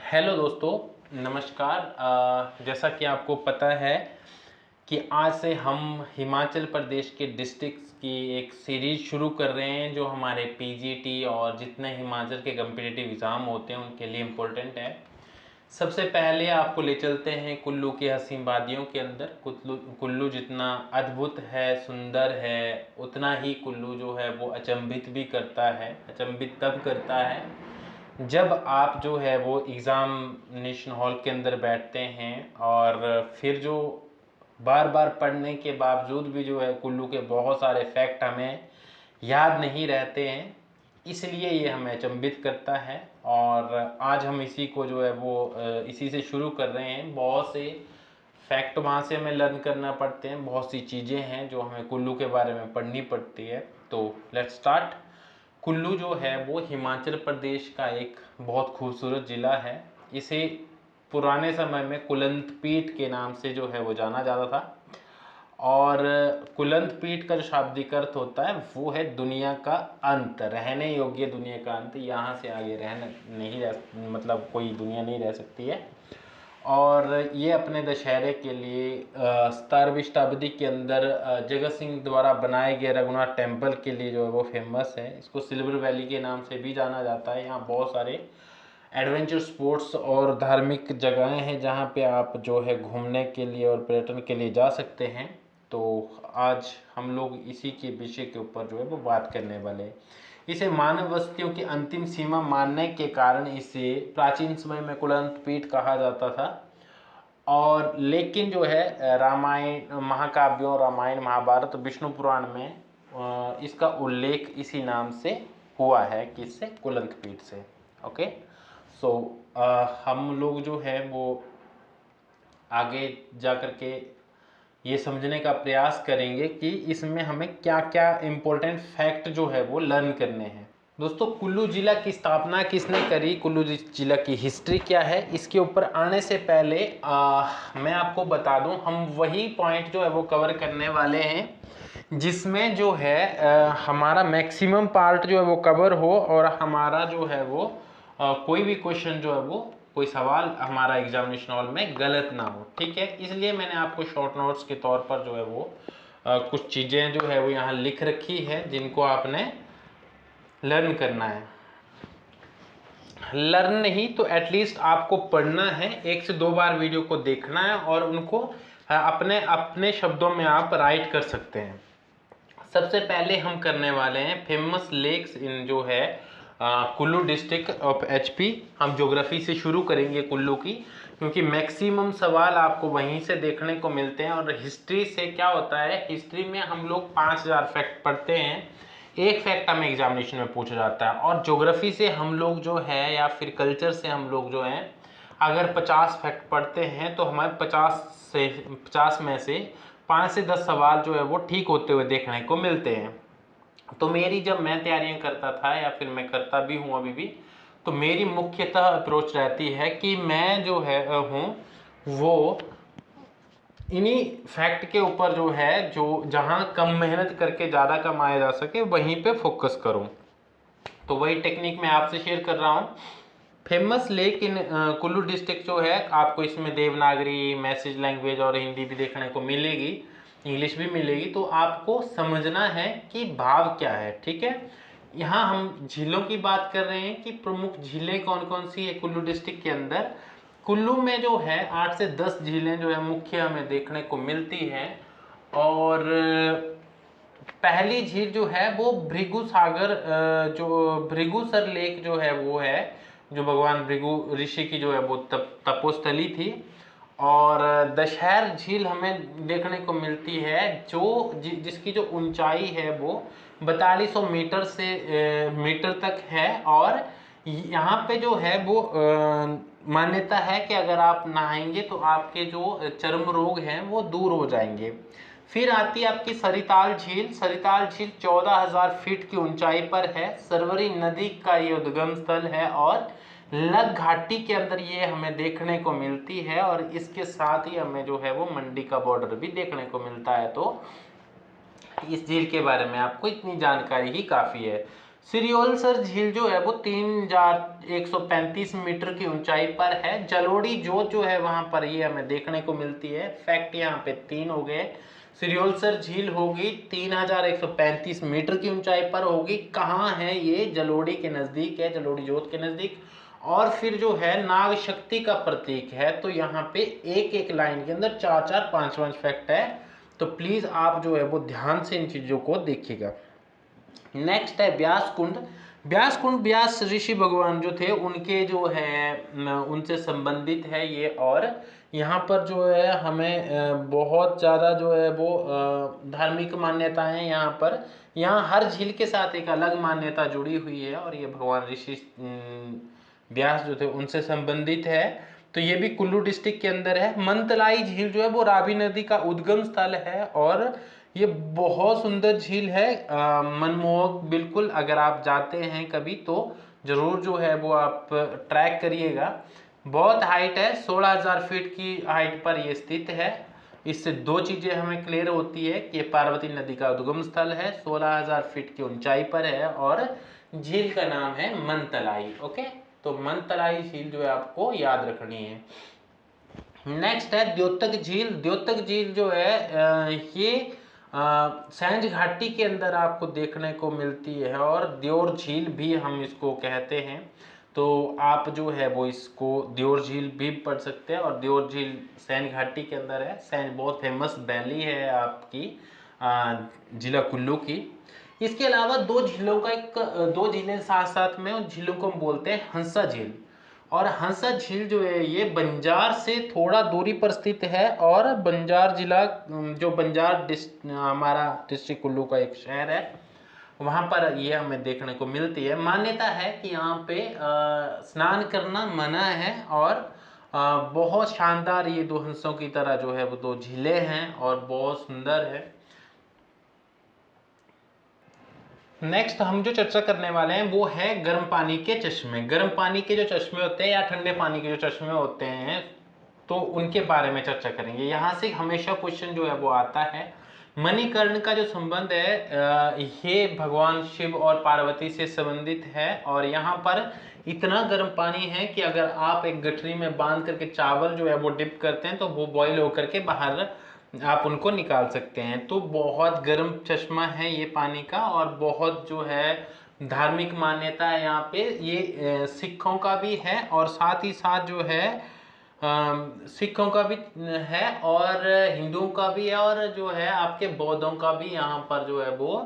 Hello दोस्तों, नमस्कार। जैसा कि आपको पता है कि आज से हम हिमाचल प्रदेश के डिस्ट्रिक्ट्स की एक सीरीज शुरू कर रहे हैं जो हमारे पीजीटी और जितने हिमाचल के कम्पिटिटिव एग्ज़ाम होते हैं उनके लिए इम्पोर्टेंट है। सबसे पहले आपको ले चलते हैं कुल्लू की हसीन वादियों के अंदर। कुल्लू जितना अद्भुत है, सुंदर है, उतना ही कुल्लू जो है वो अचंभित भी करता है। अचंभित तब करता है जब आप जो है वो एग्ज़ामिनेशन हॉल के अंदर बैठते हैं और फिर जो बार बार पढ़ने के बावजूद भी जो है कुल्लू के बहुत सारे फैक्ट हमें याद नहीं रहते हैं, इसलिए ये हमें अचंभित करता है। और आज हम इसी को जो है वो इसी से शुरू कर रहे हैं। बहुत से फैक्ट वहाँ से हमें लर्न करना पड़ते हैं, बहुत सी चीज़ें हैं जो हमें कुल्लू के बारे में पढ़नी पड़ती है। तो लेट्स स्टार्ट। कुल्लू जो है वो हिमाचल प्रदेश का एक बहुत खूबसूरत ज़िला है। इसे पुराने समय में कुलंत पीठ के नाम से जो है वो जाना जाता था। और कुलंत पीठ का जो शाब्दिक अर्थ होता है वो है दुनिया का अंत, रहने योग्य दुनिया का अंत। यहाँ से आगे रहना नहीं रह मतलब कोई दुनिया नहीं रह सकती है। और ये अपने दशहरे के लिए 17वीं शताब्दी के अंदर जगत सिंह द्वारा बनाए गए रघुनाथ टेम्पल के लिए जो है वो फेमस है। इसको सिल्वर वैली के नाम से भी जाना जाता है। यहाँ बहुत सारे एडवेंचर स्पोर्ट्स और धार्मिक जगहें हैं जहाँ पे आप जो है घूमने के लिए और पर्यटन के लिए जा सकते हैं। तो आज हम लोग इसी के विषय के ऊपर जो है वो बात करने वाले हैं। इसे मानव बस्तियों की अंतिम सीमा मानने के कारण इसे प्राचीन समय में कुलंत पीठ कहा जाता था। और लेकिन जो है रामायण, महाकाव्यों, रामायण, महाभारत, विष्णु पुराण में इसका उल्लेख इसी नाम से हुआ है, किससे? कुलंत पीठ से। ओके, सो हम लोग जो है वो आगे जा कर के ये समझने का प्रयास करेंगे कि इसमें हमें क्या क्या इम्पोर्टेंट फैक्ट जो है वो लर्न करने हैं। दोस्तों, कुल्लू जिला की स्थापना किसने करी, कुल्लू जिला की हिस्ट्री क्या है, इसके ऊपर आने से पहले मैं आपको बता दूं, हम वही पॉइंट जो है वो कवर करने वाले हैं जिसमें जो है हमारा मैक्सिमम पार्ट जो है वो कवर हो और हमारा जो है वो कोई भी क्वेश्चन जो है वो, कोई सवाल हमारा एग्जामिनेशन हॉल में गलत ना हो। ठीक है, इसलिए मैंने आपको शॉर्ट नोट्स के तौर पर जो है वो कुछ चीज़ें जो है वो यहाँ लिख रखी है जिनको आपने लर्न करना है। लर्न नहीं तो एटलीस्ट आपको पढ़ना है, 1 से 2 बार वीडियो को देखना है और उनको अपने अपने शब्दों में आप राइट कर सकते हैं। सबसे पहले हम करने वाले हैं फेमस लेक्स इन जो है कुल्लू डिस्ट्रिक्ट ऑफ एचपी। हम ज्योग्राफी से शुरू करेंगे कुल्लू की, क्योंकि मैक्सिमम सवाल आपको वहीं से देखने को मिलते हैं। और हिस्ट्री से क्या होता है, हिस्ट्री में हम लोग 5000 फैक्ट पढ़ते हैं, एक फैक्ट हमें एग्जामिनेशन में पूछा जाता है। और ज्योग्राफी से हम लोग जो है या फिर कल्चर से हम लोग जो है अगर 50 फैक्ट पढ़ते हैं तो हमारे 50 में से 5 से 10 सवाल जो है वो ठीक होते हुए देखने को मिलते हैं। तो मेरी जब मैं तैयारियां करता था या फिर मैं करता भी हूँ अभी भी, तो मेरी मुख्यतः अप्रोच रहती है कि मैं जो है हूँ वो इन्हीं फैक्ट के ऊपर जो है, जो जहाँ कम मेहनत करके ज़्यादा कमाया जा सके वहीं पे फोकस करूँ। तो वही टेक्निक मैं आपसे शेयर कर रहा हूँ। Famous lake in Kullu district जो है, आपको इसमें देवनागरी, मैसेज लैंग्वेज और हिंदी भी देखने को मिलेगी, इंग्लिश भी मिलेगी। तो आपको समझना है कि भाव क्या है। ठीक है, यहाँ हम झीलों की बात कर रहे हैं कि प्रमुख झीलें कौन कौन सी है कुल्लू डिस्ट्रिक्ट के अंदर। कुल्लू में जो है 8 से 10 झीलें जो है मुख्य हमें देखने को मिलती हैं। और पहली झील जो है वो भृगु सागर, जो भृगुसर लेक जो है वो है, जो भगवान भृगु ऋषि की जो है वो तपोस्थली थी। और दशहर झील हमें देखने को मिलती है जिसकी जो ऊंचाई है वो 4200 मीटर से मीटर तक है। और यहाँ पे जो है वो मान्यता है कि अगर आप नहाएंगे तो आपके जो चर्म रोग हैं वो दूर हो जाएंगे। फिर आती है आपकी सरिताल झील। सरिताल झील 14,000 फीट की ऊंचाई पर है। सरवरी नदी का ये उद्गम स्थल है और लग घाटी के अंदर ये हमें देखने को मिलती है। और इसके साथ ही हमें जो है वो मंडी का बॉर्डर भी देखने को मिलता है। तो इस झील के बारे में आपको इतनी जानकारी ही काफ़ी है। सिरियोलसर झील जो है वो 3135 मीटर की ऊंचाई पर है। जलोड़ी जोत जो है वहां पर ये हमें देखने को मिलती है। फैक्ट यहाँ पे 3 हो गए। सिरियोलसर झील होगी 3135 मीटर की ऊंचाई पर होगी। कहाँ है ये? जलोड़ी के नजदीक है, जलोड़ी जोत के नजदीक। और फिर जो है नाग शक्ति का प्रतीक है। तो यहाँ पे एक एक लाइन के अंदर 4-4, 5-5 फैक्ट है। तो प्लीज आप जो है वो ध्यान से इन चीजों को देखिएगा। नेक्स्ट है व्यास कुंड। व्यास कुंड व्यास ऋषि भगवान जो थे उनके जो है उनसे संबंधित है ये। और यहाँ पर जो है हमें बहुत ज़्यादा जो है वो धार्मिक मान्यताएं यहाँ पर, यहाँ हर झील के साथ एक अलग मान्यता जुड़ी हुई है। और ये भगवान ऋषि व्यास जो थे उनसे संबंधित है। तो ये भी कुल्लू डिस्ट्रिक्ट के अंदर है। मनतलाई झील जो है वो रावी नदी का उद्गम स्थल है और ये बहुत सुंदर झील है, मनमोहक बिल्कुल। अगर आप जाते हैं कभी तो जरूर जो है वो आप ट्रैक करिएगा। बहुत हाइट है, 16,000 फीट की हाइट पर ये स्थित है। इससे दो चीजें हमें क्लियर होती है कि पार्वती नदी का उद्गम स्थल है, 16,000 फीट की ऊंचाई पर है और झील का नाम है मनतलाई। ओके, तो मनतलाई झील जो है आपको याद रखनी है। नेक्स्ट है द्योतक झील। द्योतक झील जो है ये सैंज घाटी के अंदर आपको देखने को मिलती है और द्योर झील भी हम इसको कहते हैं। तो आप जो है वो इसको द्योर झील भी पढ़ सकते हैं। और द्योर झील सैंज घाटी के अंदर है। सैंज बहुत फेमस वैली है आपकी जिला कुल्लू की। इसके अलावा दो झीलें साथ साथ में, उन झीलों को हम बोलते हैं हंसा झील। और हंसा झील जो है ये बंजार से थोड़ा दूरी पर स्थित है। और बंजार जिला जो बंजार हमारा डिस्ट्रिक्ट कुल्लू का एक शहर है, वहां पर ये हमें देखने को मिलती है। मान्यता है कि यहाँ पे स्नान करना मना है। और बहुत शानदार ये दो हंसों की तरह जो है वो दो झीलें हैं और बहुत सुंदर है। नेक्स्ट हम जो चर्चा करने वाले हैं वो है गर्म पानी के चश्मे। गर्म पानी के जो चश्मे होते हैं या ठंडे पानी के जो चश्मे होते हैं तो उनके बारे में चर्चा करेंगे। यहाँ से हमेशा क्वेश्चन जो है वो आता है। मणिकर्ण का जो संबंध है ये भगवान शिव और पार्वती से संबंधित है। और यहाँ पर इतना गर्म पानी है कि अगर आप एक गठरी में बांध करके चावल जो है वो डिप करते हैं तो वो बॉईल होकर के बाहर आप उनको निकाल सकते हैं। तो बहुत गर्म चश्मा है ये पानी का। और बहुत जो है धार्मिक मान्यता है यहाँ पे। ये सिखों का भी है और साथ ही साथ जो है सिखों का भी है और हिंदुओं का भी है और जो है आपके बौद्धों का भी यहाँ पर जो है वो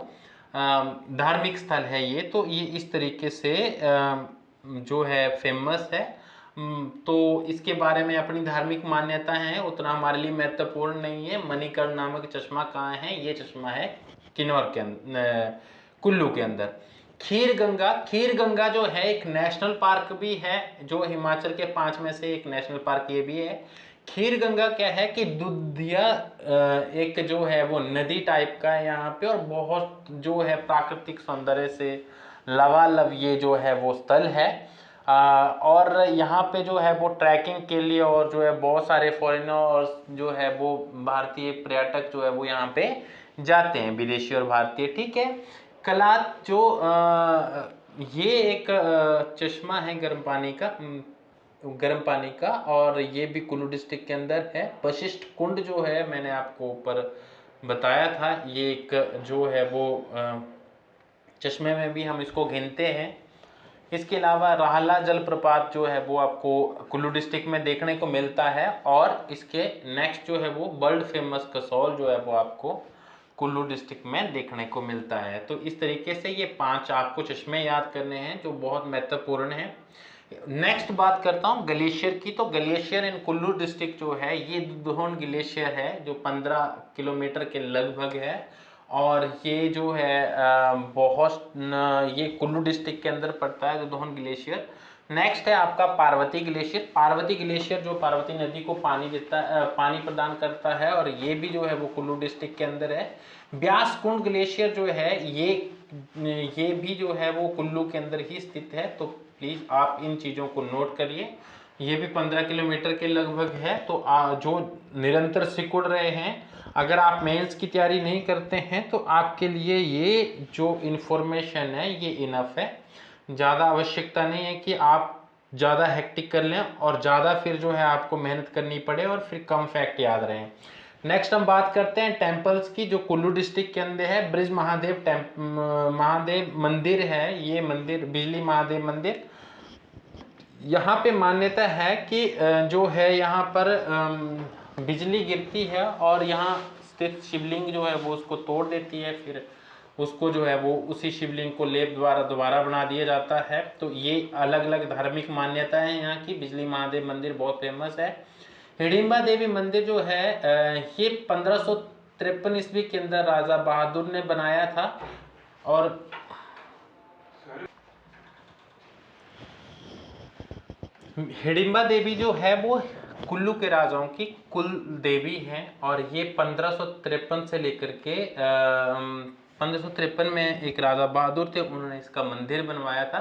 धार्मिक स्थल है ये। तो ये इस तरीके से जो है फेमस है। तो इसके बारे में अपनी धार्मिक मान्यता है, उतना हमारे लिए महत्वपूर्ण नहीं है। मणिकर्ण नामक चश्मा कहाँ है? ये चश्मा है किन्नौर के अंदर, कुल्लू के अंदर। खीर गंगा। खीर गंगा जो है एक नेशनल पार्क भी है, जो हिमाचल के 5 में से एक नेशनल पार्क ये भी है। खीर गंगा क्या है कि दुधिया एक जो है वो नदी टाइप का है यहाँ पे। और बहुत जो है प्राकृतिक सौंदर्य से लबालब ये जो है वो स्थल है। और यहाँ पे जो है वो ट्रैकिंग के लिए और जो है बहुत सारे फॉरेनर और जो है वो भारतीय पर्यटक जो है वो यहाँ पे जाते हैं, विदेशी और भारतीय। ठीक है। कलात जो ये एक चश्मा है गर्म पानी का और ये भी कुल्लू डिस्ट्रिक्ट के अंदर है। वशिष्ठ कुंड जो है मैंने आपको ऊपर बताया था, ये एक जो है वो चश्मे में भी हम इसको गिनते हैं। इसके अलावा राहला जलप्रपात जो है वो आपको कुल्लू डिस्ट्रिक्ट में देखने को मिलता है। और इसके नेक्स्ट जो है वो वर्ल्ड फेमस कसौल जो है वो आपको कुल्लू डिस्ट्रिक्ट में देखने को मिलता है। तो इस तरीके से ये 5 आपको चश्मे याद करने हैं जो बहुत महत्वपूर्ण है। नेक्स्ट बात करता हूँ ग्लेशियर की। तो ग्लेशियर इन कुल्लू डिस्ट्रिक्ट जो है ये दुधौन ग्लेशियर है जो 15 किलोमीटर के लगभग है। और ये जो है बहुत ये कुल्लू डिस्ट्रिक्ट के अंदर पड़ता है दुधौन ग्लेशियर। नेक्स्ट है आपका पार्वती ग्लेशियर। पार्वती ग्लेशियर जो पार्वती नदी को पानी देता पानी प्रदान करता है और ये भी जो है वो कुल्लू डिस्ट्रिक्ट के अंदर है। ब्यास कुंड ग्लेशियर जो है ये भी जो है वो कुल्लू के अंदर ही स्थित है। तो प्लीज आप इन चीजों को नोट करिए। ये भी 15 किलोमीटर के लगभग है। तो जो निरंतर सिकुड़ रहे हैं, अगर आप मेंस की तैयारी नहीं करते हैं तो आपके लिए ये जो इन्फॉर्मेशन है ये इनफ है। ज़्यादा आवश्यकता नहीं है कि आप ज़्यादा हेक्टिक कर लें और ज़्यादा फिर जो है आपको मेहनत करनी पड़े और फिर कम फैक्ट याद रहें। नेक्स्ट हम बात करते हैं टेम्पल्स की, जो कुल्लू डिस्ट्रिक्ट के अंदर है। ब्रिज महादेव महादेव मंदिर है, ये मंदिर बिजली महादेव मंदिर। यहाँ पे मान्यता है कि जो है यहाँ पर बिजली गिरती है और यहाँ स्थित शिवलिंग जो है वो उसको तोड़ देती है, फिर उसको जो है वो उसी शिवलिंग को लेप द्वारा दोबारा बना दिया जाता है। तो ये अलग अलग धार्मिक मान्यताएं हैं यहाँ की। बिजली महादेव मंदिर बहुत फेमस है। हिडिंबा देवी मंदिर जो है ये 1553 ईस्वी के अंदर राजा बहादुर ने बनाया था। और हिडिंबा देवी जो है वो कुल्लू के राजाओं की कुल देवी हैं और ये 1553 से लेकर के 1553 में एक राजा बहादुर थे, उन्होंने इसका मंदिर बनवाया था।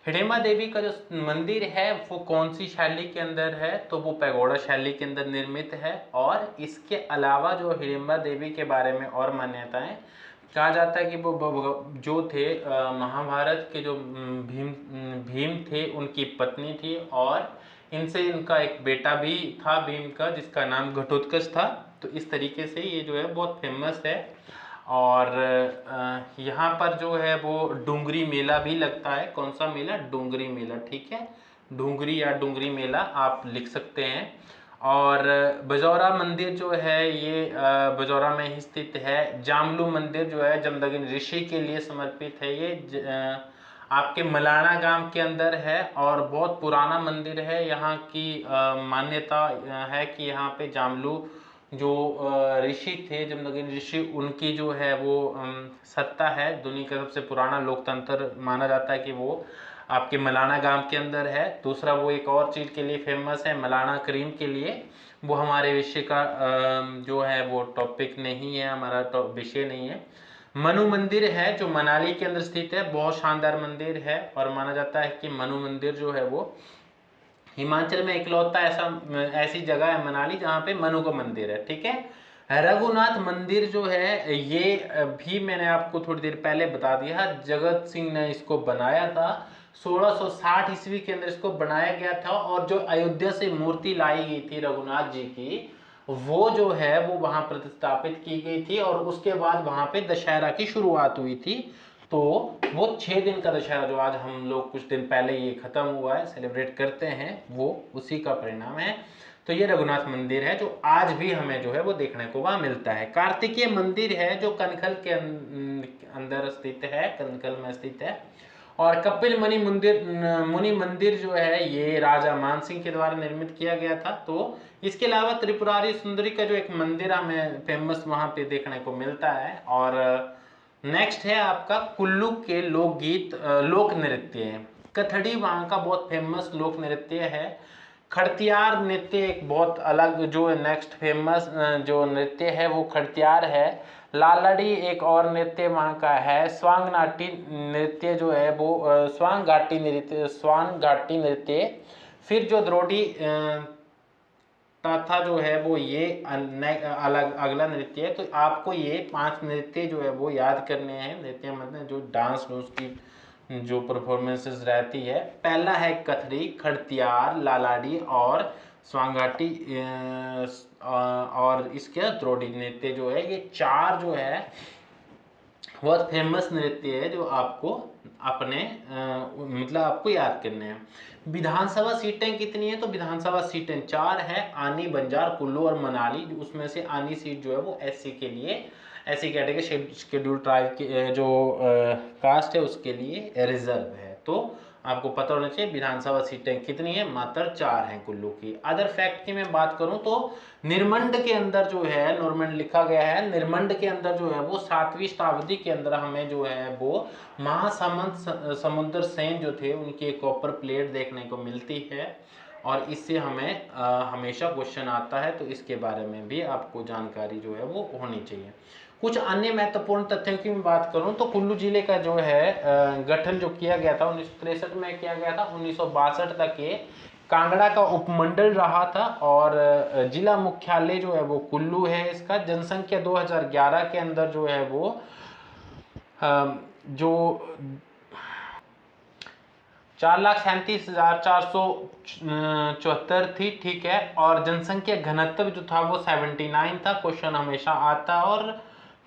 हिडिंबा देवी का जो मंदिर है वो कौन सी शैली के अंदर है, तो वो पैगोडा शैली के अंदर निर्मित है। और इसके अलावा जो हिडिंबा देवी के बारे में और मान्यताएं, कहा जाता है कि वो जो थे महाभारत के जो भीम थे उनकी पत्नी थी, और इनसे इनका एक बेटा भी था भीम का, जिसका नाम घटोत्कच था। तो इस तरीके से ये जो है बहुत फेमस है। और यहाँ पर जो है वो डूंगरी मेला भी लगता है। कौन सा मेला? डूंगरी मेला, ठीक है, डूंगरी या डूंगरी मेला आप लिख सकते हैं। और बजौरा मंदिर जो है ये बजौरा में ही स्थित है। जामलू मंदिर जो है जमदग्नि ऋषि के लिए समर्पित है। ये आपके मलाना गांव के अंदर है और बहुत पुराना मंदिर है। यहाँ की मान्यता है कि यहाँ पे जामलू जो ऋषि थे, जमदग्नि ऋषि, उनकी जो है वो सत्ता है। दुनिया का सबसे पुराना लोकतंत्र माना जाता है कि वो आपके मलाना गांव के अंदर है। दूसरा वो एक और चीज़ के लिए फेमस है, मलाना क्रीम के लिए। वो हमारे विषय का जो है वो टॉपिक नहीं है, हमारा विषय नहीं है। मनु मंदिर है जो मनाली के अंदर स्थित है, बहुत शानदार मंदिर है। और माना जाता है कि मनु मंदिर जो है वो हिमाचल में इकलौता ऐसी जगह है मनाली जहाँ पे मनु का मंदिर है, ठीक है। रघुनाथ मंदिर जो है ये भी मैंने आपको थोड़ी देर पहले बता दिया, जगत सिंह ने इसको बनाया था। 1660 ईस्वी के अंदर इसको बनाया गया था। और जो अयोध्या से मूर्ति लाई गई थी रघुनाथ जी की, वो जो है वो वहां प्रतिस्थापित की गई थी और उसके बाद वहां पे दशहरा की शुरुआत हुई थी। तो वो 6 दिन का दशहरा जो आज हम लोग कुछ दिन पहले ये खत्म हुआ है, सेलिब्रेट करते हैं, वो उसी का परिणाम है। तो ये रघुनाथ मंदिर है जो आज भी हमें जो है वो देखने को वहां मिलता है। कार्तिकेय मंदिर है जो कनखल के अंदर स्थित है, कनखल में स्थित है। और कपिल मुनि मंदिर जो है ये राजा मानसिंह के द्वारा निर्मित किया गया था। तो इसके अलावा त्रिपुरारी सुंदरी का जो एक मंदिर हमें फेमस वहां पे देखने को मिलता है। और नेक्स्ट है आपका कुल्लू के लोकगीत, लोक नृत्य। कथड़ी वहाँ का बहुत फेमस लोक नृत्य है। खड़तियार नृत्य एक बहुत अलग जो नेक्स्ट फेमस जो नृत्य है वो खड़तियार है। लालड़ी एक और नृत्य वहाँ का है। स्वांग नाटी नृत्य जो है वो स्वांग घाटी नृत्य। फिर जो द्रोडी तथा जो है वो ये अलग अगला नृत्य है। तो आपको ये 5 नृत्य जो है वो याद करने हैं। नृत्य मतलब जो डांस की जो परफॉर्मेंसेस रहती है। पहला है कथड़ी, खड़तियार, लालाड़ी और स्वांगाटी और इसके द्रोडी नृत्य जो है, ये 4 जो है बहुत फेमस नृत्य है जो आपको अपने मतलब आपको याद करने हैं। विधानसभा सीटें कितनी है? तो विधानसभा सीटें 4 है, आनी, बंजार, कुल्लू और मनाली। उसमें से आनी सीट जो है वो एससी के लिए, एससी कैटेगरी शेड्यूल ट्राइब की जो कास्ट है उसके लिए रिजर्व है। तो आपको पता होना चाहिए विधानसभा सीटें कितनी है, मात्र 4 हैं कुल्लू की। अदर फैक्ट की मैं बात करूं तो निरमंड के अंदर जो है, नॉर्मंड लिखा गया है, निरमंड के अंदर जो है वो 7वीं शताब्दी के अंदर हमें जो है वो महासमुंद समुद्र सेन जो थे उनकी एक कॉपर प्लेट देखने को मिलती है। और इससे हमें हमेशा क्वेश्चन आता है, तो इसके बारे में भी आपको जानकारी जो है वो होनी चाहिए। कुछ अन्य महत्वपूर्ण तथ्यों की मैं बात करूं तो कुल्लू जिले का जो है गठन जो किया गया था 1963 में किया गया था। 1962 तक ये कांगड़ा का उपमंडल रहा था और जिला मुख्यालय जो है वो कुल्लू है। इसका जनसंख्या 2011 के अंदर जो है वो जो 4,37,474 थी, ठीक है। और जनसंख्या घनत्व जो था वो 79 था। क्वेश्चन हमेशा आता है। और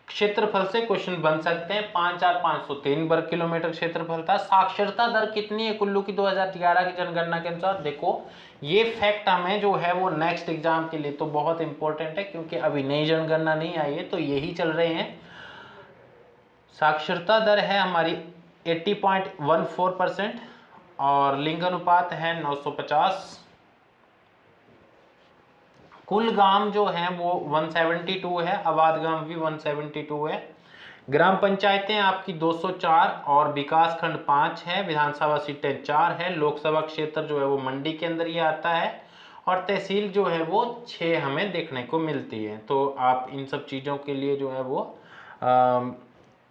क्षेत्रफल से क्वेश्चन बन सकते हैं। 5,503 वर्ग किलोमीटर क्षेत्रफल था। साक्षरता दर कितनी है कुल्लू की 2011 की जनगणना के अनुसार? देखो ये फैक्ट हमें जो है वो नेक्स्ट एग्जाम के लिए तो बहुत इंपॉर्टेंट है, क्योंकि अभी नई जनगणना नहीं आई है तो यही चल रहे हैं। साक्षरता दर है हमारी 80.14% और लिंग अनुपात है 950। कुल गांव जो है वो 172 है, आबाद गांव भी 172 है। ग्राम पंचायतें आपकी 204 और विकास खंड 5 है। विधानसभा सीटें 4 है। लोकसभा क्षेत्र जो है वो मंडी के अंदर ही आता है। और तहसील जो है वो 6 हमें देखने को मिलती है। तो आप इन सब चीज़ों के लिए जो है वो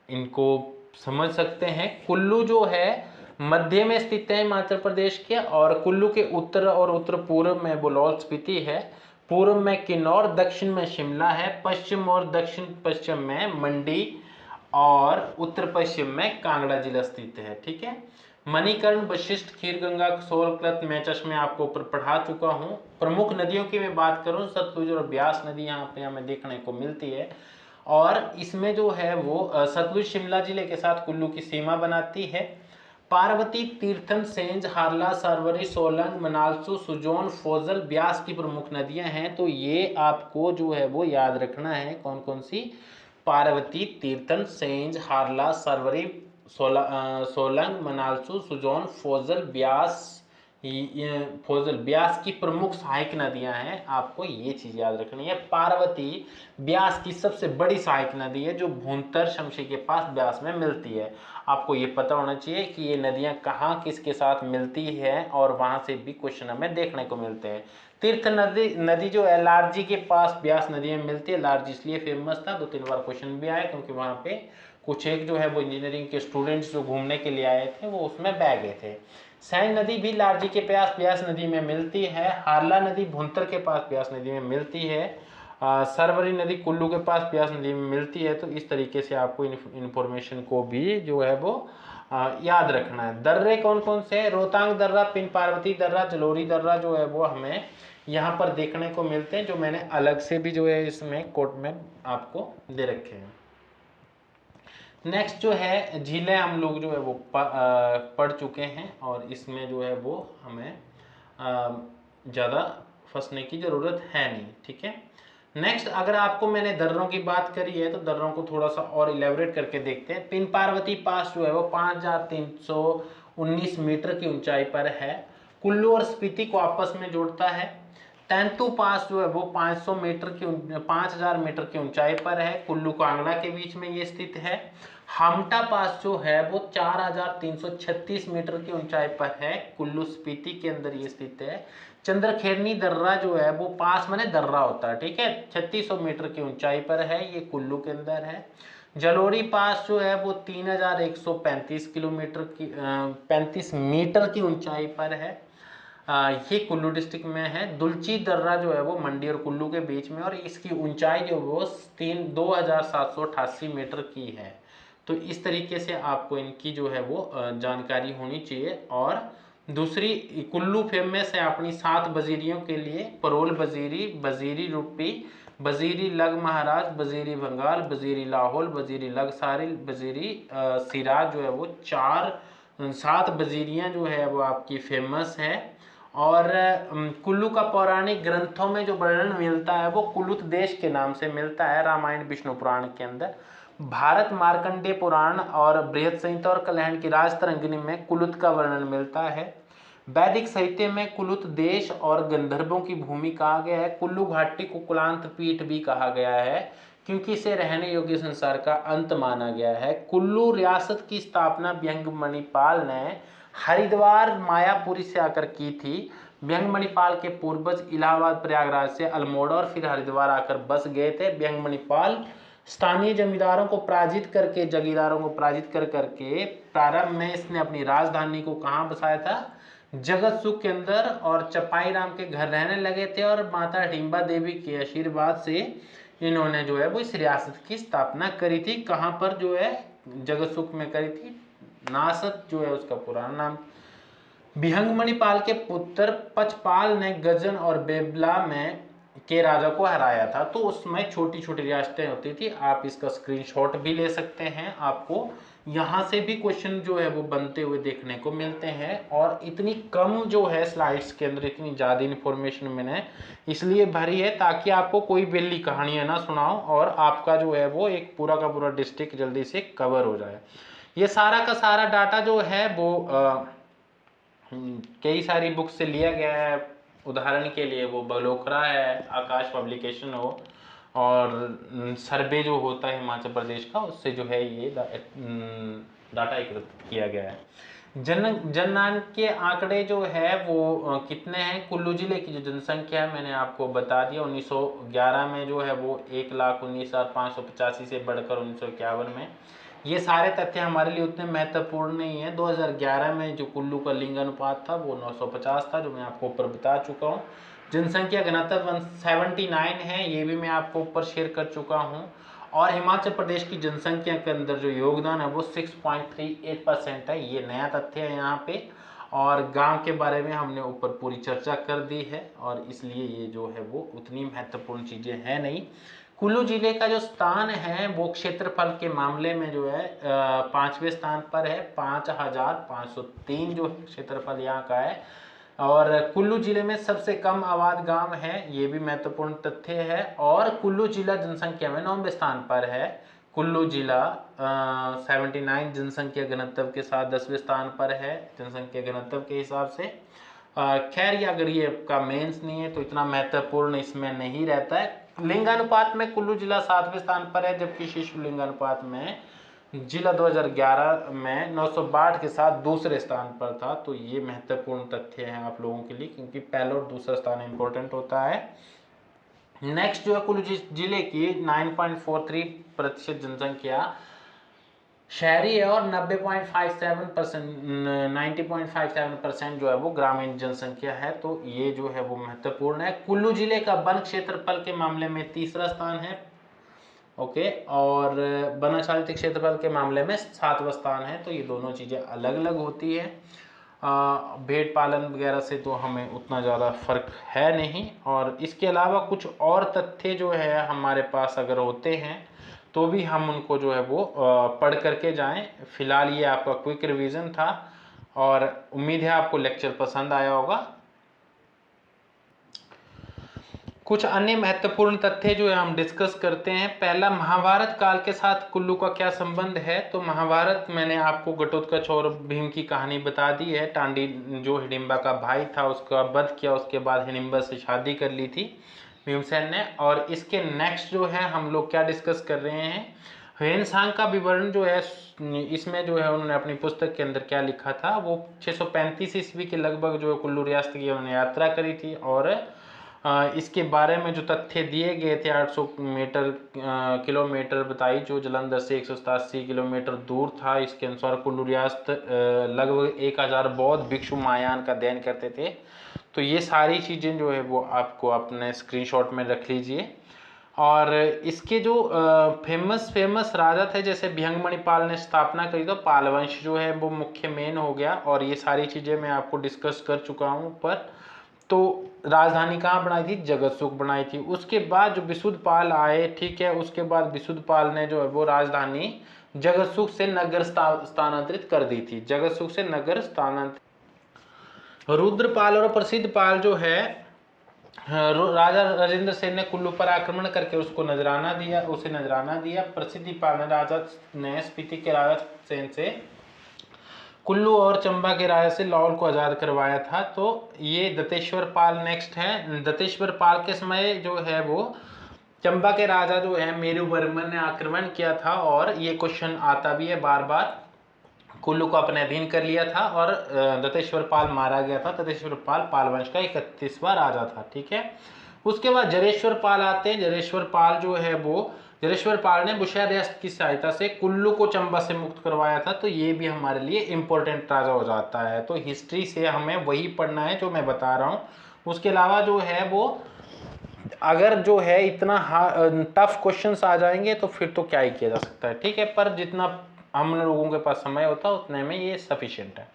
इनको समझ सकते हैं। कुल्लू जो है मध्य में स्थित है हिमाचल प्रदेश के, और कुल्लू के उत्तर और उत्तर पूर्व में लाहौल स्पीति है, पूर्व में किन्नौर, दक्षिण में शिमला है, पश्चिम और दक्षिण पश्चिम में मंडी और उत्तर पश्चिम में कांगड़ा जिला स्थित है, ठीक है। मणिकर्ण, वशिष्ठ, खीरगंगा, सोलकलत, मेचस में आपको ऊपर पढ़ा चुका हूँ। प्रमुख नदियों की मैं बात करूँ, सतलुज और ब्यास नदी यहाँ पे हमें देखने को मिलती है। और इसमें जो है वो सतलुज शिमला जिले के साथ कुल्लू की सीमा बनाती है। पार्वती, तीर्थन, सेंज, हारला, सरवरी, सोलंग, मनालसू, सुजोन, फोजल, ब्यास की प्रमुख नदियां हैं। तो ये आपको जो है वो याद रखना है। कौन कौन सी? पार्वती, तीर्थन, सेंज, हारला, सरवरी, सोलंग, मनालसू, सुजोन, फोजल, ब्यास। फोजल ब्यास की प्रमुख सहायक नदियां हैं। आपको ये चीज याद रखनी है। पार्वती ब्यास की सबसे बड़ी सहायक नदी है, जो भूंतर शमशी के पास ब्यास में मिलती है। आपको ये पता होना चाहिए कि ये नदियां कहाँ किसके साथ मिलती है, और वहां से भी क्वेश्चन हमें देखने को मिलते हैं। तीर्थ नदी जो है लारजी के पास ब्यास नदी में मिलती है। लारजी इसलिए फेमस था, 2-3 बार क्वेश्चन भी आया, क्योंकि वहां पे कुछ एक जो है वो इंजीनियरिंग के स्टूडेंट्स जो घूमने के लिए आए थे वो उसमें बह गए थे। सैन नदी भी लारजी के पास ब्यास नदी में मिलती है। हारला नदी भुंतर के पास ब्यास नदी में मिलती है। सरवरी नदी कुल्लू के पास ब्यास नदी में मिलती है। तो इस तरीके से आपको इन्फॉर्मेशन को भी जो है वो याद रखना है। दर्रे कौन कौन से? रोहतांग दर्रा, पिन पार्वती दर्रा, जलोरी दर्रा जो है वो हमें यहाँ पर देखने को मिलते हैं, जो मैंने अलग से भी जो है इसमें कोट में आपको दे रखे हैं। नेक्स्ट जो है झीलें हम लोग जो है वो पढ़ चुके हैं, और इसमें जो है वो हमें ज़्यादा फंसने की ज़रूरत है नहीं, ठीक है। नेक्स्ट, अगर आपको मैंने दर्रों की बात करी है तो दर्रों को थोड़ा सा और इलेबोरेट करके देखते हैं। पिन पार्वती पास जो है वो 5,319 मीटर की ऊंचाई पर है। कुल्लू और स्पीति को आपस में जोड़ता है। तेंतु पास जो है वो 5,000 मीटर की ऊंचाई पर है। कुल्लू कांगड़ा के बीच में ये स्थित है। हामटा पास जो है वो 4,336 मीटर की ऊंचाई पर है। कुल्लू स्पीति के अंदर ये स्थित है। चंद्रखेरनी दर्रा जो है वो पास माने दर्रा होता है, ठीक है, 3600 मीटर की ऊंचाई पर है। ये कुल्लू के अंदर है। जलोरी पास जो है वो 3,135 किलोमीटर की 35 मीटर की ऊंचाई पर है। ये कुल्लू डिस्ट्रिक्ट में है। दुलची दर्रा जो है वो मंडी और कुल्लू के बीच में, और इसकी ऊंचाई जो वो 2,788 मीटर की है। तो इस तरीके से आपको इनकी जो है वो जानकारी होनी चाहिए। और दूसरी, कुल्लू फेमस है अपनी 7 बजीरियों के लिए। परोल बजीरी, बजीरी रूपी, बजीरी लग महाराज, बजीरी भंगाल, बजीरी लाहौल, बजीरी लग सारिल, बजीरी सिराज जो है वो 7 बजीरियाँ जो है वो आपकी फेमस है। और कुल्लू का पौराणिक ग्रंथों में जो वर्णन मिलता है वो कुलुत देश के नाम से मिलता है, रामायण विष्णु पुराण के अंदर। भारत मार्कंडेय पुराण और बृहद संहिता और कल्याण की राजतरंगिणी में कुलुत का वर्णन मिलता है। वैदिक साहित्य में कुलुत देश और गंधर्वों की भूमि कहा गया है। कुल्लू घाटी को कुलांत पीठ भी कहा गया है, क्योंकि इसे रहने योग्य संसार का अंत माना गया है। कुल्लू रियासत की स्थापना व्यंग मणिपाल ने हरिद्वार मायापुरी से आकर की थी। व्यंग मणिपाल के पूर्वज इलाहाबाद प्रयागराज से अल्मोड़ा और फिर हरिद्वार आकर बस गए थे। व्यंग मणिपाल स्थानीय जमींदारों को पराजित करके, जागीरदारों को पराजित कर करके प्रारंभ में इसने अपनी राजधानी को कहाँ बसाया था? जगत सुख के अंदर और चपाई राम के घर रहने लगे थे और माता हिडिंबा देवी के आशीर्वाद से इन्होंने जो है वो इस रियासत की स्थापना करी थी। कहाँ पर जो है, जगत सुख में करी थी। नासत जो है उसका पुराना नाम। बिहंग मणिपाल के पुत्र पचपाल ने गजन और बेबला में के राजा को हराया था। तो उसमें छोटी छोटी रियासतें होती थी। आप इसका स्क्रीनशॉट भी ले सकते हैं, आपको यहाँ से भी क्वेश्चन जो है वो बनते हुए देखने को मिलते हैं। और इतनी कम जो है स्लाइड्स के अंदर इतनी ज़्यादा इन्फॉर्मेशन मैंने इसलिए भरी है ताकि आपको कोई बेली कहानियाँ ना सुनाओ और आपका जो है वो एक पूरा का पूरा डिस्ट्रिक्ट जल्दी से कवर हो जाए। ये सारा का सारा डाटा जो है वो कई सारी बुक से लिया गया है। उदाहरण के लिए वो बलोखरा है, आकाश पब्लिकेशन हो, और सर्वे जो होता है हिमाचल प्रदेश का, उससे जो है ये डाटा एकत्रित किया गया है। जननांग के आंकड़े जो है वो कितने हैं। कुल्लू जिले की जो जनसंख्या है मैंने आपको बता दिया। 1911 में जो है वो 1,19,585 से बढ़कर 1951 में। ये सारे तथ्य हमारे लिए उतने महत्वपूर्ण नहीं है। 2011 में जो कुल्लू का लिंग अनुपात था वो 950 था, जो मैं आपको ऊपर बता चुका हूँ। जनसंख्या घनत्व 179 है, ये भी मैं आपको ऊपर शेयर कर चुका हूँ। और हिमाचल प्रदेश की जनसंख्या के अंदर जो योगदान है वो 6.38% है, ये नया तथ्य है यहाँ पे। और गांव के बारे में हमने ऊपर पूरी चर्चा कर दी है और इसलिए ये जो है वो उतनी महत्वपूर्ण चीज़ें हैं नहीं। कुल्लू जिले का जो स्थान है वो क्षेत्रफल के मामले में जो है 5वें स्थान पर है। 5,503 जो क्षेत्रफल यहाँ का है। और कुल्लू जिले में सबसे कम आबाद गांव है, ये भी महत्वपूर्ण तथ्य है। और कुल्लू जिला जनसंख्या में 9वें स्थान पर है। कुल्लू जिला 79 जनसंख्या घनत्व के साथ 10वें स्थान पर है जनसंख्या घनत्व के हिसाब से। खैर, अगर ये आपका मेंस नहीं है तो इतना महत्वपूर्ण इसमें नहीं रहता है। लिंगानुपात में कुल्लू जिला 7वें स्थान पर है, जबकि शिशु लिंगानुपात में जिला 2011 में 962 के साथ दूसरे स्थान पर था। तो ये महत्वपूर्ण तथ्य है आप लोगों के लिए, क्योंकि पहला और दूसरा स्थान इंपॉर्टेंट होता है। नेक्स्ट जो है कुल्लू जिले की 9.43% जनसंख्या शहरी है और 90.57% जो है वो ग्रामीण जनसंख्या है। तो ये जो है वो महत्वपूर्ण है। कुल्लू जिले का वन क्षेत्रफल के मामले में तीसरा स्थान है, ओके, और वनाच्छादित क्षेत्रफल के मामले में 7वां स्थान है। तो ये दोनों चीज़ें अलग अलग होती है। भेड़ पालन वगैरह से तो हमें उतना ज़्यादा फर्क है नहीं। और इसके अलावा कुछ और तथ्य जो है हमारे पास अगर होते हैं तो भी हम उनको जो है वो पढ़ करके जाएं। फिलहाल ये आपका क्विक रिवीजन था और उम्मीद है आपको लेक्चर पसंद आया होगा। कुछ अन्य महत्वपूर्ण तथ्य जो है हम डिस्कस करते हैं। पहला, महाभारत काल के साथ कुल्लू का क्या संबंध है। तो महाभारत, मैंने आपको घटोत्कच और भीम की कहानी बता दी है। टांडी जो हिडिंबा का भाई था उसका वध किया, उसके बाद हिडिंबा से शादी कर ली थी भीमसेन ने। और इसके नेक्स्ट जो है हम लोग क्या डिस्कस कर रहे हैं, ह्वेनसांग का विवरण जो है इसमें जो है उन्होंने अपनी पुस्तक के अंदर क्या लिखा था, वो 635 ईस्वी के लगभग जो है कुल्लू रियासत की उन्होंने यात्रा करी थी। और इसके बारे में जो तथ्य दिए गए थे 800 किलोमीटर बताई, जो जलंधर से 187 किलोमीटर दूर था। इसके अनुसार कुल्लू रियासत लगभग 1000 बौद्ध भिक्षु महायान का अध्ययन करते थे। तो ये सारी चीज़ें जो है वो आपको अपने स्क्रीनशॉट में रख लीजिए। और इसके जो फेमस राजा थे, जैसे बिहंग मणिपाल ने स्थापना करी, तो पाल वंश जो है वो मुख्य मेन हो गया। और ये सारी चीज़ें मैं आपको डिस्कस कर चुका हूँ ऊपर। तो राजधानी कहाँ बनाई थी, जगत सुख बनाई थी। उसके बाद जो विशुद्धपाल आए, ठीक है, उसके बाद विशुद्धपाल ने जो है वो राजधानी जगत सुख से नगर स्थानांतरित कर दी थी। जगत सुख से नगर स्थानांतरित। रुद्रपाल और प्रसिद्धपाल जो है, राजा राजेंद्र सेन ने कुल्लू पर आक्रमण करके उसे नजराना दिया। प्रसिद्धिपाल ने राजा ने स्पीति के राजा सेन से कुल्लू और चंबा के राजा से लाहौर को आज़ाद करवाया था। तो ये दत्तेश्वर पाल नेक्स्ट है। दत्तेश्वर पाल के समय जो है वो चंबा के राजा जो है मेरुवर्मन ने आक्रमण किया था। और ये क्वेश्चन आता भी है बार बार। कुल्लू को अपने अधीन कर लिया था और दत्तेश्वर पाल मारा गया था। दत्तेश्वर पाल पाल वंश का 31वां राजा था, ठीक है। उसके बाद जरेश्वर पाल आते हैं। जरेश्वर पाल जो है वो जलेश्वर पाल ने बुशहर रियासत की सहायता से कुल्लू को चंबा से मुक्त करवाया था। तो ये भी हमारे लिए इम्पोर्टेंट राजा हो जाता है। तो हिस्ट्री से हमें वही पढ़ना है जो मैं बता रहा हूँ। उसके अलावा जो है वो अगर जो है इतना टफ क्वेश्चंस आ जाएंगे तो फिर तो क्या ही किया जा सकता है, ठीक है। पर जितना हम लोगों के पास समय होता है उतने में ये सफिशिएंट है।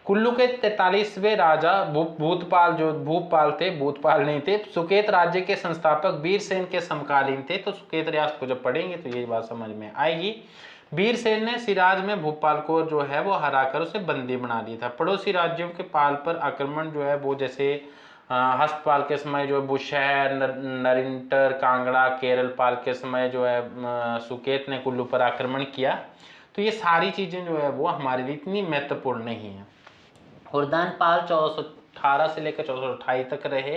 कुल्लू के 43वें राजा भूतपाल, जो भूपाल थे, भूतपाल नहीं थे, सुकेत राज्य के संस्थापक वीरसेन के समकालीन थे। तो सुकेत रियासत को जब पढ़ेंगे तो ये बात समझ में आएगी। वीरसेन ने सिराज में भोपाल को जो है वो हराकर उसे बंदी बना दिया था। पड़ोसी राज्यों के पाल पर आक्रमण जो है वो जैसे हस्तपाल के समय जो है बुशहर, नरिंटर, कांगड़ा, केरल पाल के समय जो है सुकेत ने कुल्लू पर आक्रमण किया। तो ये सारी चीजें जो है वो हमारे लिए इतनी महत्वपूर्ण नहीं है। हुरदान पाल 1418 से लेकर 1428 तक रहे।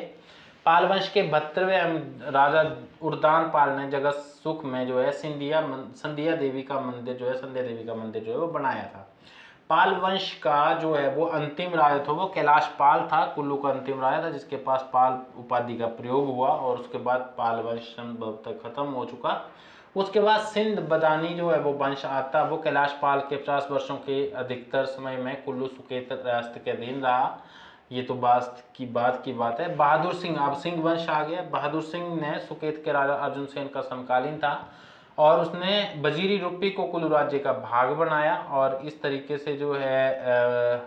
पाल वंश के 72वें राजा उर्दान पाल ने जगत सुख में जो है संध्या देवी का मंदिर जो है वो बनाया था। पाल वंश का जो है वो अंतिम राजा था वो कैलाश पाल था, कुल्लू का अंतिम राजा था जिसके पास पाल उपाधि का प्रयोग हुआ। और उसके बाद पाल वंश संभवतः खत्म हो चुका। उसके बाद सिंध बदानी जो है वो वंश आता, वो कैलाश पाल के 50 वर्षों के अधिकतर समय में कुल्लू सुकेत रियासत के अधीन रहा। ये तो बात की बात है। बहादुर सिंह, अब सिंह वंश आ गया। बहादुर सिंह ने सुकेत के राजा अर्जुन सेन का समकालीन था और उसने वजीरी रूपी को कुल्लू राज्य का भाग बनाया। और इस तरीके से जो है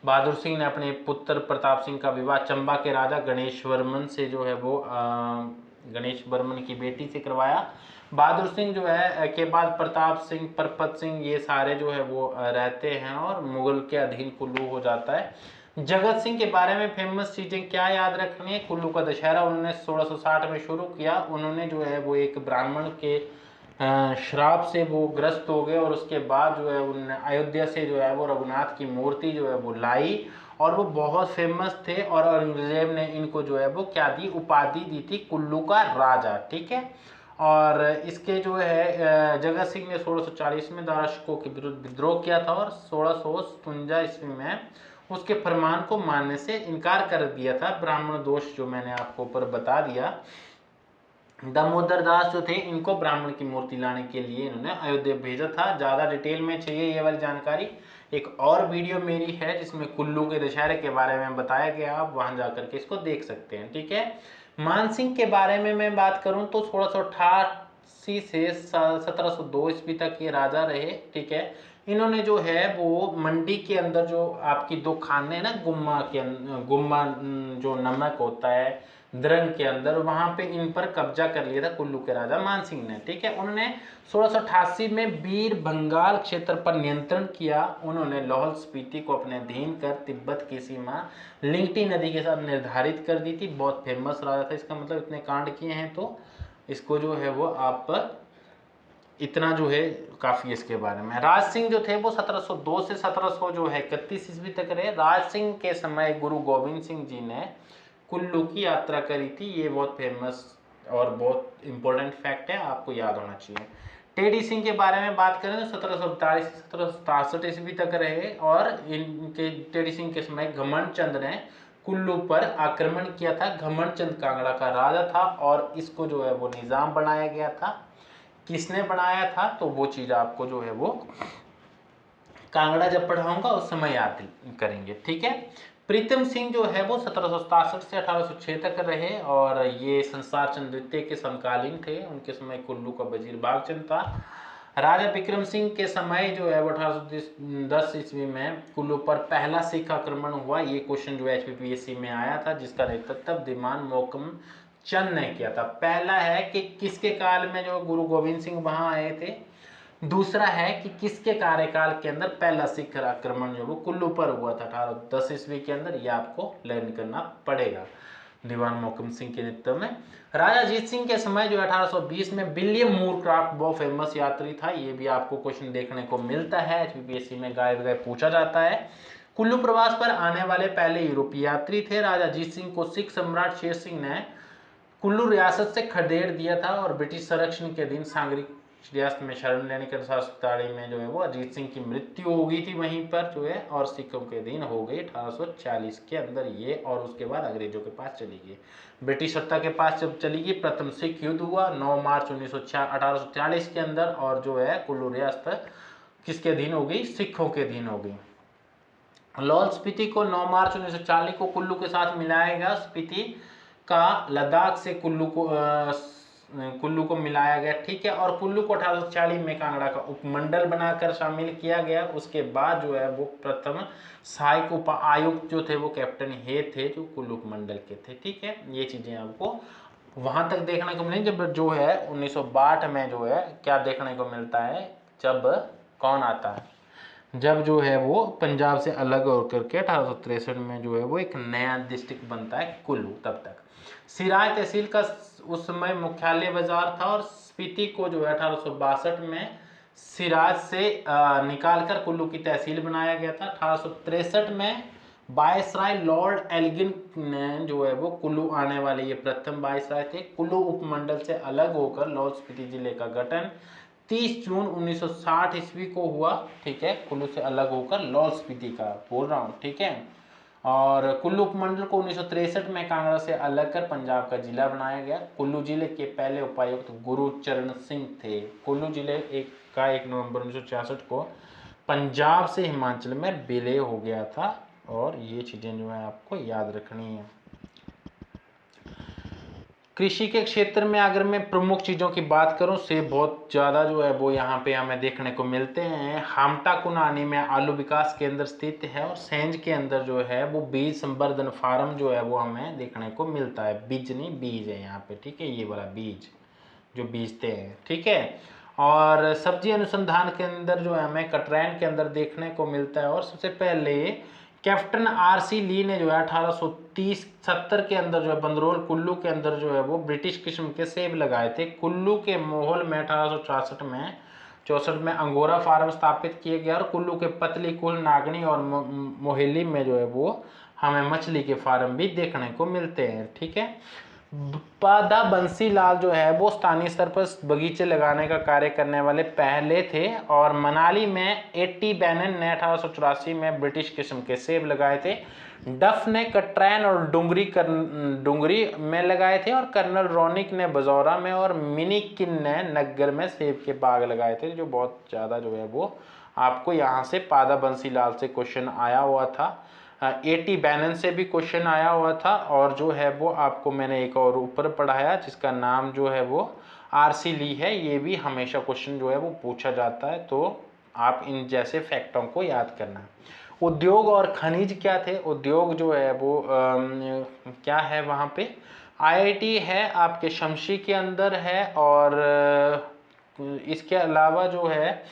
बहादुर सिंह ने अपने पुत्र प्रताप सिंह का विवाह चंबा के राजा गणेश वर्मन से जो है वो गणेश वर्मन की बेटी से करवाया। बहादुर सिंह जो है के बाद प्रताप सिंह, परपत सिंह, ये सारे जो है वो रहते हैं और मुगल के अधीन कुल्लू हो जाता है। जगत सिंह के बारे में फेमस चीजें क्या याद रखनी है? कुल्लू का दशहरा उन्होंने 1660 में शुरू किया। उन्होंने जो है वो एक ब्राह्मण के श्राप से वो ग्रस्त हो गए और उसके बाद जो है उन्होंने अयोध्या से जो है वो रघुनाथ की मूर्ति जो है वो लाई और वो बहुत फेमस थे। और औरंगजेब ने इनको जो है वो क्या दी, उपाधि दी थी कुल्लू का राजा, ठीक है। और इसके जो है जगत सिंह ने 1640 में दाराशकों के विरुद्ध विद्रोह किया था और 1657 ईस्वी में उसके फरमान को मानने से इनकार कर दिया था। ब्राह्मण दोष जो मैंने आपको ऊपर बता दिया। दामोदर दास जो थे इनको ब्राह्मण की मूर्ति लाने के लिए इन्होंने अयोध्या भेजा था। ज़्यादा डिटेल में चाहिए ये वाली जानकारी, एक और वीडियो मेरी है जिसमें कुल्लू के दशहरे के बारे में बताया गया, आप वहां जाकर के इसको देख सकते हैं, ठीक है। मानसिंह के बारे में मैं बात करूं तो 1688 से 1702 ईस्वी तक ये राजा रहे, ठीक है। इन्होंने जो है वो मंडी के अंदर जो आपकी दो खाने हैं ना, गुम्मा जो नमक होता है द्रंग के अंदर, वहां पे इन पर कब्जा कर लिया था कुल्लू के राजा मानसिंह ने, ठीक है। उन्होंने 1688 में बीर बंगाल क्षेत्र पर नियंत्रण किया। उन्होंने लाहौल स्पीति को अपने अधीन कर तिब्बत की सीमा लिंगटी नदी के साथ निर्धारित कर दी थी। बहुत फेमस राजा था, इसका मतलब इतने कांड किए हैं तो इसको जो है वो आप इतना जो है काफी इसके बारे में। राज सिंह जो थे वो 1702 से 1700 जो है 31 ईस्वी तक रहे। राज सिंह के समय गुरु गोविंद सिंह जी ने कुल्लू की यात्रा करी थी। ये बहुत फेमस और बहुत इंपॉर्टेंट फैक्ट है, आपको याद होना चाहिए। टेडी सिंह के बारे में बात करें तो 1747 से 1767 ईस्वी तक रहे और इनके टेडी सिंह के समय घमंड चंद ने कुल्लू पर आक्रमण किया था। घमंड चंद कांगड़ा का राजा था और इसको जो है वो निजाम बनाया गया था। किसने बनाया था तो वो चीज आपको जो है वो कांगड़ा जब पढ़ाऊंगा उस समय याद करेंगे, ठीक है। प्रीतम सिंह जो है वो 1767 से 1806 तक रहे और ये संसार चंद द्वितीय के समकालीन थे। उनके समय कुल्लू का वजीर बागचंद था। राजा विक्रम सिंह के समय जो है वो 1810 ईस्वी में कुल्लू पर पहला सिख आक्रमण हुआ। ये क्वेश्चन जो HPPSC में आया था जिसका नेतृत्व दीवान मोहकम चंद ने किया था। पहला है कि किसके काल में जो गुरु गोविंद सिंह वहां आए थे। दूसरा है कि किसके कार्यकाल के अंदर पहला सिख आक्रमण जो वो कुल्लू पर हुआ था 1810 ईस्वी के अंदर। ये आपको लर्न करना पड़ेगा। दीवान मोहकम सिंह के नेतृत्व में। राजा अजीत सिंह के समय जो 1820 में विलियम मूरक्राफ्ट बहुत फेमस यात्री था। ये भी आपको क्वेश्चन देखने को मिलता है, HPPSC में गाय पूछा जाता है। कुल्लू प्रवास पर आने वाले पहले यूरोपीय यात्री थे। राजा अजीत सिंह को सिख सम्राट शेर सिंह ने कुल्लू रियासत से खदेड़ दिया था और ब्रिटिश संरक्षण के अधीन सूर्यास्त में शरण लेने के 1847 में जो है वो अजीत सिंह की मृत्यु हो गई थी वहीं पर जो है, और सिखों के अधीन हो गई 1840 के अंदर ये, और उसके बाद अंग्रेजों के पास चली गई, ब्रिटिश सत्ता के पास जब चली गई। प्रथम सिख युद्ध हुआ 9 मार्च 1840 के अंदर, और जो है कुल्लू रियासत किसके अधीन हो गई, सिखों के अधीन हो गई। लाहौल स्पीति को 9 मार्च 1940 को कुल्लू के साथ मिलाया गया। स्पीति का लद्दाख से कुल्लू को मिलाया गया, ठीक है। और कुल्लू को 1840 में कांगड़ा का उपमंडल बनाकर शामिल किया गया। उसके बाद जो है वो प्रथम सहायक उप आयुक्त जो थे वो कैप्टन हे थे, जो कुल्लू उपमंडल के थे, ठीक है। ये चीजें आपको वहां तक देखने को मिलेंगी। जब जो है 1962 में जो है क्या देखने को मिलता है, जब कौन आता है, जब जो है वो पंजाब से अलग होकर के 1863 में जो है वो एक नया डिस्ट्रिक्ट बनता है कुल्लू। तब तक सिराय तहसील का उस समय मुख्यालय बाजार था, और स्पीति को जो है 1862 में सिराज से निकालकर कुल्लू की तहसील बनाया गया था। 1863 में वायसराय लॉर्ड एल्गिन ने जो है वो कुल्लू आने वाले ये प्रथम वायसराय थे। कुल्लू उपमंडल से अलग होकर लाहौल स्पीति जिले का गठन 30 जून 1960 ईस्वी को हुआ, ठीक है। कुल्लू से अलग होकर लाहौल स्पीति का बोल रहा हूँ, ठीक है। और कुल्लू उपमंडल को 1963 में कांगड़ा से अलग कर पंजाब का जिला बनाया गया। कुल्लू जिले के पहले उपायुक्त गुरुचरण सिंह थे। कुल्लू जिले 1 नवंबर 1966 को पंजाब से हिमाचल में विलय हो गया था, और ये चीजें जो है आपको याद रखनी है। कृषि के क्षेत्र में अगर मैं प्रमुख चीज़ों की बात करूं, से बहुत ज़्यादा जो है वो यहाँ पे हमें देखने को मिलते हैं। हामटा कुनानी में आलू विकास केंद्र स्थित है, और सेंज के अंदर जो है वो बीज संवर्धन फार्म जो है वो हमें देखने को मिलता है। बीज नहीं, बीज है यहाँ पे, ठीक है, ये वाला बीज जो बीजते हैं, ठीक है। और सब्जी अनुसंधान के अंदर जो है हमें कटरैन के अंदर देखने को मिलता है। और सबसे पहले कैप्टन आर.सी. ली ने जो है 1830-70 के अंदर जो है बंदरोल कुल्लू के अंदर जो है वो ब्रिटिश किस्म के सेब लगाए थे। कुल्लू के मोहल में 1864 में अंगोरा फार्म स्थापित किए गया, और कुल्लू के पतली कुल, नागनी और मोहिली में जो है वो हमें मछली के फार्म भी देखने को मिलते हैं, ठीक है। पादा बंसी लाल जो है वो स्थानीय स्तर पर बगीचे लगाने का कार्य करने वाले पहले थे। और मनाली में एटी बैनन ने 1884 में ब्रिटिश किस्म के सेब लगाए थे। डफ ने कटरैन और डुंगरी में लगाए थे, और कर्नल रोनिक ने बजौरा में, और मिनीकिन ने नग्गर में सेब के बाग लगाए थे। जो बहुत ज़्यादा जो है वो आपको यहाँ से पादा बंसी लाल से क्वेश्चन आया हुआ था। एटी बैनन से भी क्वेश्चन आया हुआ था, और जो है वो आपको मैंने एक और ऊपर पढ़ाया जिसका नाम जो है वो आर.सी. ली है। ये भी हमेशा क्वेश्चन जो है वो पूछा जाता है, तो आप इन जैसे फैक्टों को याद करना। उद्योग और खनिज क्या थे, उद्योग जो है वो क्या है वहाँ पे, आईआईटी है आपके शमशी के अंदर है, और इसके अलावा जो है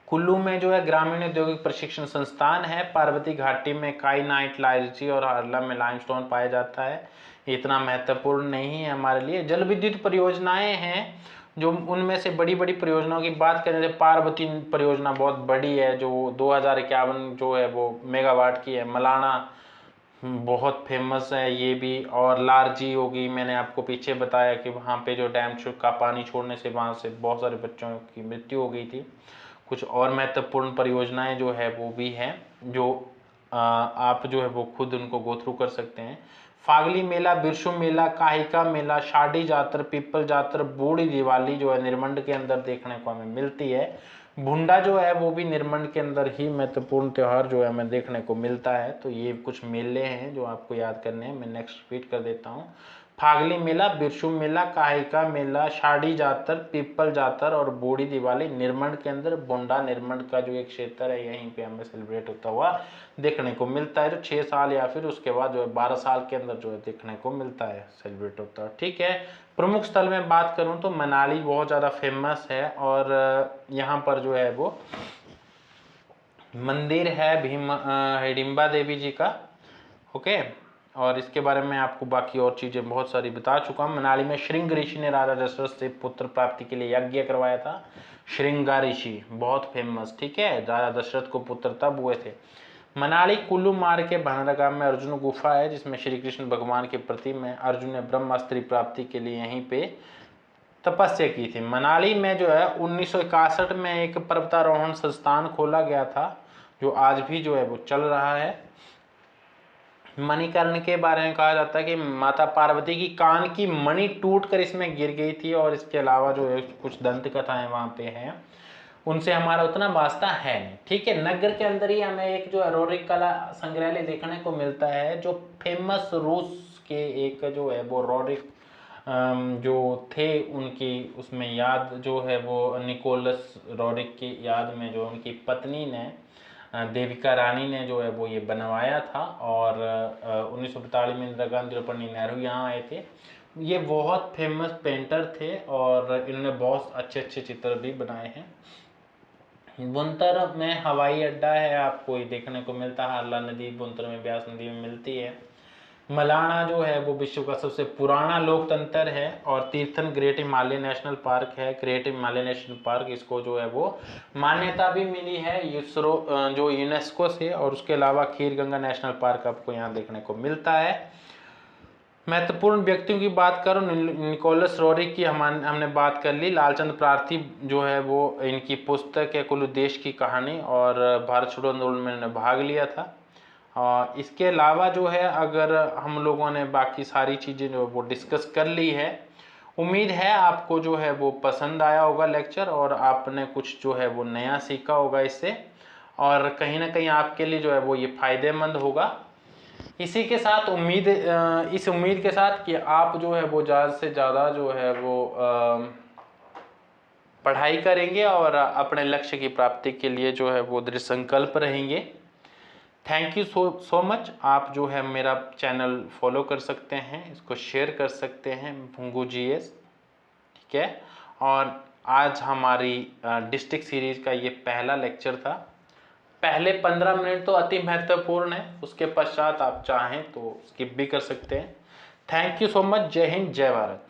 कुल्लू में जो है ग्रामीण औद्योगिक प्रशिक्षण संस्थान है। पार्वती घाटी में काइनाइट, लाइची और हरला में लाइमस्टोन पाया जाता है। इतना महत्वपूर्ण नहीं है हमारे लिए। जल विद्युत परियोजनाएं हैं, जो उनमें से बड़ी बड़ी परियोजनाओं की बात करें तो पार्वती परियोजना बहुत बड़ी है, जो 2051 जो है वो मेगावाट की है। मलाना बहुत फेमस है ये भी। और लारजी होगी, मैंने आपको पीछे बताया कि वहाँ पे जो डैम का पानी छोड़ने से वहाँ से बहुत सारे बच्चों की मृत्यु हो गई थी। कुछ और महत्वपूर्ण परियोजनाएं जो है वो भी हैं, जो आप जो है वो खुद उनको गो थ्रू कर सकते हैं। फागली मेला, बिरसू मेला, काहिका मेला, शादी जातर, पीपल जातर, बूढ़ी दिवाली जो है निरमंड के अंदर देखने को हमें मिलती है। भुंडा जो है वो भी निरमंड के अंदर ही महत्वपूर्ण त्यौहार जो है हमें देखने को मिलता है। तो ये कुछ मेले हैं जो आपको याद करने हैं। मैं नेक्स्ट रिपीट कर देता हूँ। फागली मेला, बिरसू मेला, काहिका मेला, शादी जातर, पीपल जातर और बूढ़ी दिवाली निरमंड के अंदर, बोंडा निरमंड का जो एक क्षेत्र है यहीं पे हमें सेलिब्रेट होता हुआ देखने को मिलता है, जो 6 साल या फिर उसके बाद जो है 12 साल के अंदर जो है देखने को मिलता है, सेलिब्रेट होता है, ठीक है। प्रमुख स्थल में बात करूं तो मनाली बहुत ज़्यादा फेमस है, और यहाँ पर जो है वो मंदिर है हिडिंबा देवी जी का, ओके। और इसके बारे में आपको बाकी और चीज़ें बहुत सारी बता चुका हूँ। मनाली में श्रृंग ऋषि ने राजा दशरथ से पुत्र प्राप्ति के लिए यज्ञ करवाया था। श्रृंगा ऋषि बहुत फेमस, ठीक है, राजा दशरथ को पुत्र तब हुए थे। मनाली कुल्लू मार्ग के भानरगाम में अर्जुन गुफा है, जिसमें श्री कृष्ण भगवान की प्रतिमा है। अर्जुन ने ब्रह्मास्त्र प्राप्ति के लिए यहीं पे तपस्या की थी। मनाली में जो है 1961 में एक पर्वतारोहण संस्थान खोला गया था, जो आज भी जो है वो चल रहा है। मणिकर्ण के बारे में कहा जाता है कि माता पार्वती की कान की मणि टूटकर इसमें गिर गई थी, और इसके अलावा जो है कुछ दंत कथाएं वहाँ पे हैं, उनसे हमारा उतना वास्ता है नहीं। ठीक है, नगर के अंदर ही हमें एक जो रोरिक कला संग्रहालय देखने को मिलता है, जो फेमस रूस के एक जो है वो रोरिक जो थे उनकी उसमें याद जो है वो निकोलस रोरिक की याद में जो उनकी पत्नी ने देविका रानी ने जो है वो ये बनवाया था। और 1945 में इंदिरा गांधी और पंडित नेहरू यहाँ आए थे। ये बहुत फेमस पेंटर थे और इन्होंने बहुत अच्छे अच्छे चित्र भी बनाए हैं। बुनतर में हवाई अड्डा है, आपको ये देखने को मिलता है। हारला नदी बुनतर में ब्यास नदी में मिलती है। मलाना जो है वो विश्व का सबसे पुराना लोकतंत्र है। और Tirthan great Himalaya national park है, ग्रेट हिमालय नेशनल पार्क, इसको जो है वो मान्यता भी मिली है जो यूनेस्को से। और उसके अलावा खीर गंगा नेशनल पार्क आपको यहाँ देखने को मिलता है। महत्वपूर्ण व्यक्तियों की बात करो, निकोलस रोरिक की हमने बात कर ली। लालचंद प्रार्थी जो है वो इनकी पुस्तक है कुल उद्देश्य की कहानी, और भारत छोड़ो आंदोलन में इन्होंने भाग लिया था। और इसके अलावा जो है अगर हम लोगों ने बाकी सारी चीज़ें जो वो डिस्कस कर ली है, उम्मीद है आपको जो है वो पसंद आया होगा लेक्चर, और आपने कुछ जो है वो नया सीखा होगा इससे, और कहीं ना कहीं आपके लिए जो है वो ये फायदेमंद होगा। इसी के साथ इस उम्मीद के साथ कि आप जो है वो ज़्यादा से ज़्यादा जो है वो पढ़ाई करेंगे और अपने लक्ष्य की प्राप्ति के लिए जो है वो दृढ़ संकल्प रहेंगे। Thank you so much. आप जो है मेरा चैनल फॉलो कर सकते हैं, इसको शेयर कर सकते हैं, भुंगू GS, ठीक है। और आज हमारी डिस्ट्रिक्ट सीरीज का ये पहला लेक्चर था। पहले 15 मिनट तो अति महत्वपूर्ण है, उसके पश्चात आप चाहें तो स्किप भी कर सकते हैं। Thank you so much. जय हिंद, जय भारत।